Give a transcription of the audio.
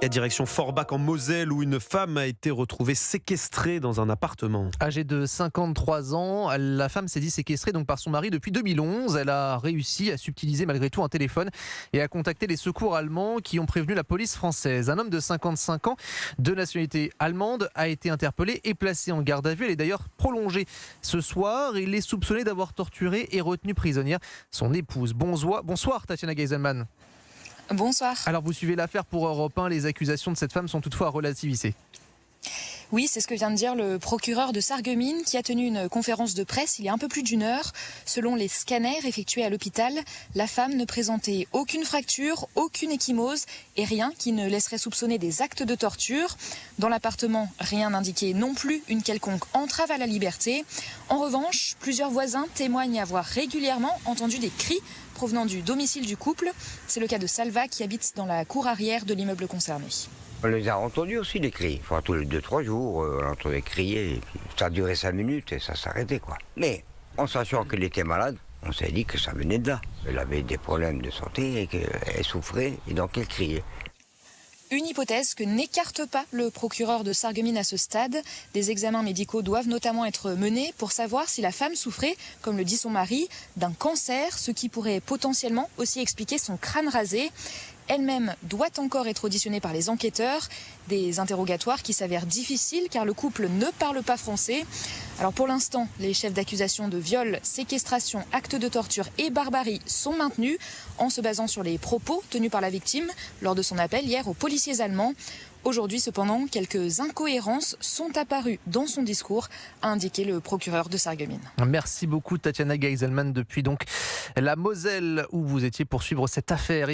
Et direction Forbach en Moselle où une femme a été retrouvée séquestrée dans un appartement. Âgée de 53 ans, la femme s'est dit séquestrée donc par son mari depuis 2011. Elle a réussi à subtiliser malgré tout un téléphone et à contacter les secours allemands qui ont prévenu la police française. Un homme de 55 ans de nationalité allemande a été interpellé et placé en garde à vue. Elle est d'ailleurs prolongée ce soir. Il est soupçonné d'avoir torturé et retenu prisonnière son épouse. Bonsoir Tatiana Geiselman. Bonsoir. Alors vous suivez l'affaire pour Europe 1, les accusations de cette femme sont toutefois à relativiser. Oui, c'est ce que vient de dire le procureur de Sarreguemines qui a tenu une conférence de presse il y a un peu plus d'une heure. Selon les scanners effectués à l'hôpital, la femme ne présentait aucune fracture, aucune ecchymose et rien qui ne laisserait soupçonner des actes de torture. Dans l'appartement, rien n'indiquait non plus une quelconque entrave à la liberté. En revanche, plusieurs voisins témoignent avoir régulièrement entendu des cris provenant du domicile du couple. C'est le cas de Salva qui habite dans la cour arrière de l'immeuble concerné. On les a entendus aussi, les cris. Enfin, tous les 2-3 jours, on entendait crier. Et puis, ça a duré 5 minutes et ça s'arrêtait, quoi. Mais, en sachant qu'elle était malade, on s'est dit que ça venait de là. Elle avait des problèmes de santé et qu'elle souffrait et donc elle criait. Une hypothèse que n'écarte pas le procureur de Sarreguemines à ce stade. Des examens médicaux doivent notamment être menés pour savoir si la femme souffrait, comme le dit son mari, d'un cancer, ce qui pourrait potentiellement aussi expliquer son crâne rasé. Elle-même doit encore être auditionnée par les enquêteurs. Des interrogatoires qui s'avèrent difficiles car le couple ne parle pas français. Alors pour l'instant, les chefs d'accusation de viol, séquestration, actes de torture et barbarie sont maintenus en se basant sur les propos tenus par la victime lors de son appel hier aux policiers allemands. Aujourd'hui, cependant, quelques incohérences sont apparues dans son discours, a indiqué le procureur de Sarreguemines. Merci beaucoup Tatiana Geiselman depuis donc la Moselle où vous étiez pour suivre cette affaire.